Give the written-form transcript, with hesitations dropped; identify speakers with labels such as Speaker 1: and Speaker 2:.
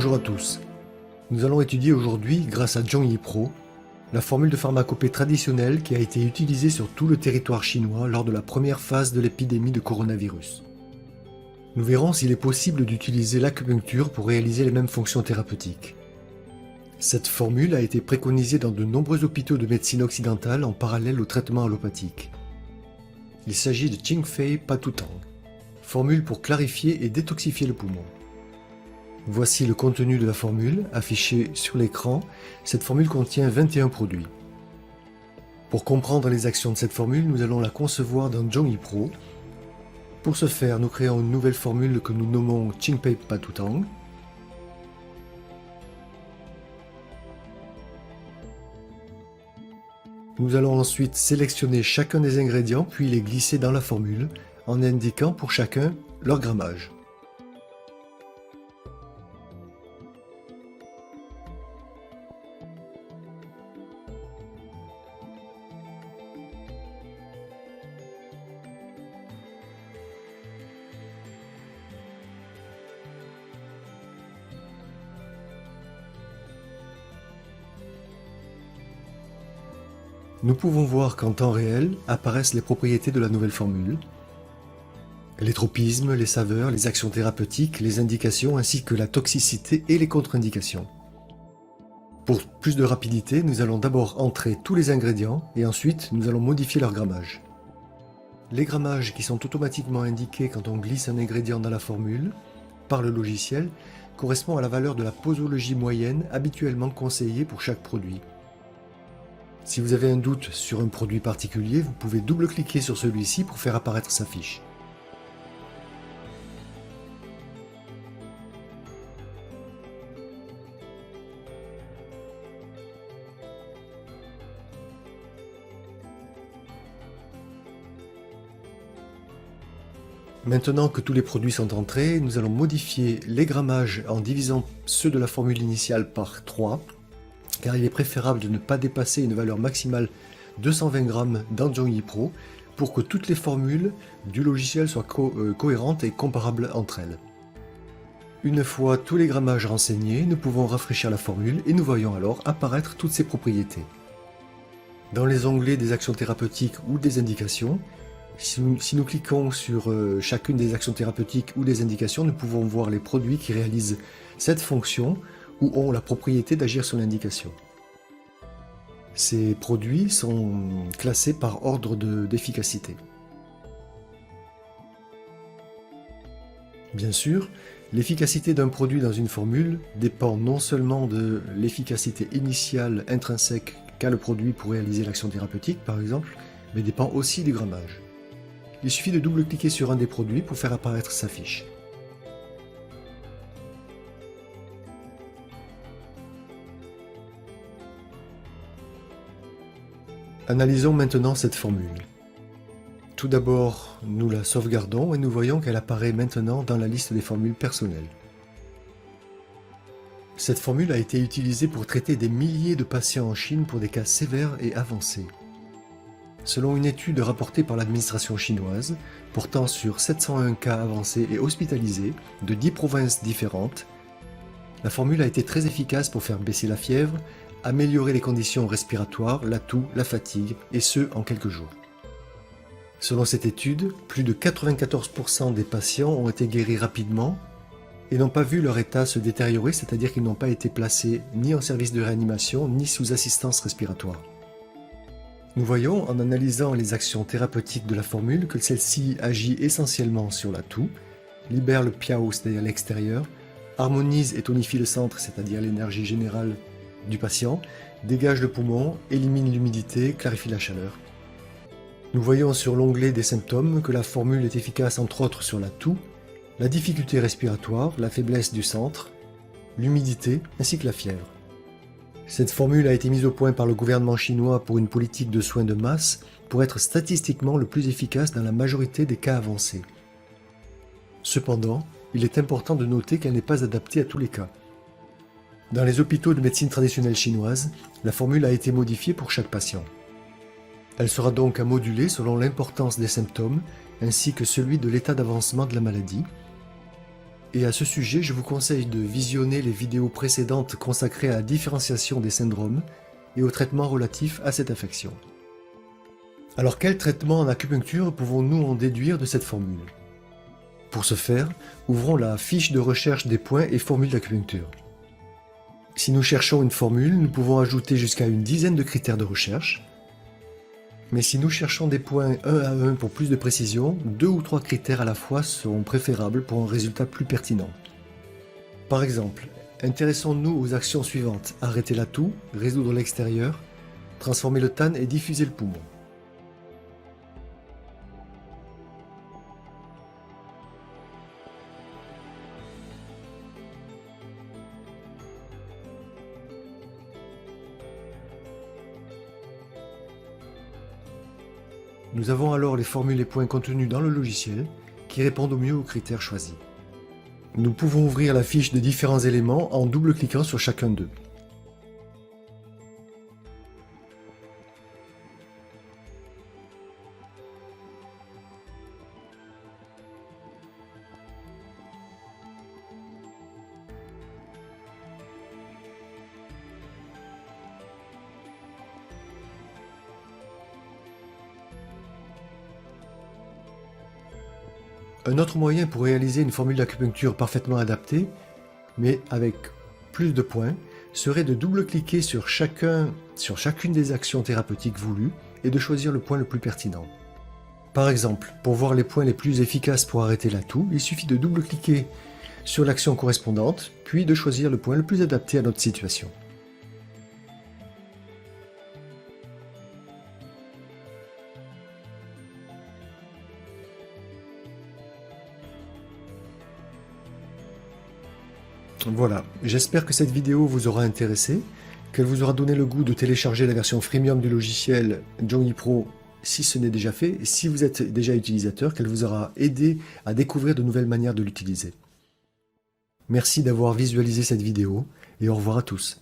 Speaker 1: Bonjour à tous. Nous allons étudier aujourd'hui, grâce à Zhongyi Pro, la formule de pharmacopée traditionnelle qui a été utilisée sur tout le territoire chinois lors de la première phase de l'épidémie de coronavirus. Nous verrons s'il est possible d'utiliser l'acupuncture pour réaliser les mêmes fonctions thérapeutiques. Cette formule a été préconisée dans de nombreux hôpitaux de médecine occidentale en parallèle au traitement allopathique. Il s'agit de Qingfei Patutang, formule pour clarifier et détoxifier le poumon. Voici le contenu de la formule, affiché sur l'écran. Cette formule contient 21 produits. Pour comprendre les actions de cette formule, nous allons la concevoir dans Zhongyi Pro. Pour ce faire, nous créons une nouvelle formule que nous nommons Qingfei Patutang. Nous allons ensuite sélectionner chacun des ingrédients puis les glisser dans la formule en indiquant pour chacun leur grammage. Nous pouvons voir qu'en temps réel apparaissent les propriétés de la nouvelle formule, les tropismes, les saveurs, les actions thérapeutiques, les indications ainsi que la toxicité et les contre-indications. Pour plus de rapidité, nous allons d'abord entrer tous les ingrédients et ensuite nous allons modifier leur grammage. Les grammages qui sont automatiquement indiqués quand on glisse un ingrédient dans la formule, par le logiciel, correspondent à la valeur de la posologie moyenne habituellement conseillée pour chaque produit. Si vous avez un doute sur un produit particulier, vous pouvez double-cliquer sur celui-ci pour faire apparaître sa fiche. Maintenant que tous les produits sont entrés, nous allons modifier les grammages en divisant ceux de la formule initiale par 3, car il est préférable de ne pas dépasser une valeur maximale 220 grammes dans Zhongyi Pro pour que toutes les formules du logiciel soient cohérentes et comparables entre elles. Une fois tous les grammages renseignés, nous pouvons rafraîchir la formule et nous voyons alors apparaître toutes ses propriétés. Dans les onglets des actions thérapeutiques ou des indications, si nous cliquons sur chacune des actions thérapeutiques ou des indications, nous pouvons voir les produits qui réalisent cette fonction ou ont la propriété d'agir sur l'indication. Ces produits sont classés par ordre d'efficacité. Bien sûr, l'efficacité d'un produit dans une formule dépend non seulement de l'efficacité initiale intrinsèque qu'a le produit pour réaliser l'action thérapeutique par exemple, mais dépend aussi du grammage. Il suffit de double-cliquer sur un des produits pour faire apparaître sa fiche. Analysons maintenant cette formule. Tout d'abord, nous la sauvegardons et nous voyons qu'elle apparaît maintenant dans la liste des formules personnelles. Cette formule a été utilisée pour traiter des milliers de patients en Chine pour des cas sévères et avancés. Selon une étude rapportée par l'administration chinoise, portant sur 701 cas avancés et hospitalisés de 10 provinces différentes, la formule a été très efficace pour faire baisser la fièvre, améliorer les conditions respiratoires, la toux, la fatigue, et ce en quelques jours. Selon cette étude, plus de 94% des patients ont été guéris rapidement et n'ont pas vu leur état se détériorer, c'est-à-dire qu'ils n'ont pas été placés ni en service de réanimation ni sous assistance respiratoire. Nous voyons, en analysant les actions thérapeutiques de la formule, que celle-ci agit essentiellement sur la toux, libère le piao, c'est-à-dire l'extérieur, harmonise et tonifie le centre, c'est-à-dire l'énergie générale du patient, dégage le poumon, élimine l'humidité, clarifie la chaleur. Nous voyons sur l'onglet des symptômes que la formule est efficace entre autres sur la toux, la difficulté respiratoire, la faiblesse du centre, l'humidité ainsi que la fièvre. Cette formule a été mise au point par le gouvernement chinois pour une politique de soins de masse pour être statistiquement le plus efficace dans la majorité des cas avancés. Cependant, il est important de noter qu'elle n'est pas adaptée à tous les cas. Dans les hôpitaux de médecine traditionnelle chinoise, la formule a été modifiée pour chaque patient. Elle sera donc à moduler selon l'importance des symptômes ainsi que celui de l'état d'avancement de la maladie. Et à ce sujet, je vous conseille de visionner les vidéos précédentes consacrées à la différenciation des syndromes et au traitement relatif à cette affection. Alors quel traitement en acupuncture pouvons-nous en déduire de cette formule? Pour ce faire, ouvrons la fiche de recherche des points et formules d'acupuncture. Si nous cherchons une formule, nous pouvons ajouter jusqu'à une dizaine de critères de recherche. Mais si nous cherchons des points 1 à 1 pour plus de précision, 2 ou 3 critères à la fois seront préférables pour un résultat plus pertinent. Par exemple, intéressons-nous aux actions suivantes: arrêter la toux, résoudre l'extérieur, transformer le TAN et diffuser le poumon. Nous avons alors les formules et points contenus dans le logiciel qui répondent au mieux aux critères choisis. Nous pouvons ouvrir la fiche de différents éléments en double-cliquant sur chacun d'eux. Un autre moyen pour réaliser une formule d'acupuncture parfaitement adaptée, mais avec plus de points, serait de double-cliquer sur chacune des actions thérapeutiques voulues et de choisir le point le plus pertinent. Par exemple, pour voir les points les plus efficaces pour arrêter la toux, il suffit de double-cliquer sur l'action correspondante, puis de choisir le point le plus adapté à notre situation. Voilà, j'espère que cette vidéo vous aura intéressé, qu'elle vous aura donné le goût de télécharger la version freemium du logiciel Journey Pro si ce n'est déjà fait, et si vous êtes déjà utilisateur, qu'elle vous aura aidé à découvrir de nouvelles manières de l'utiliser. Merci d'avoir visualisé cette vidéo, et au revoir à tous.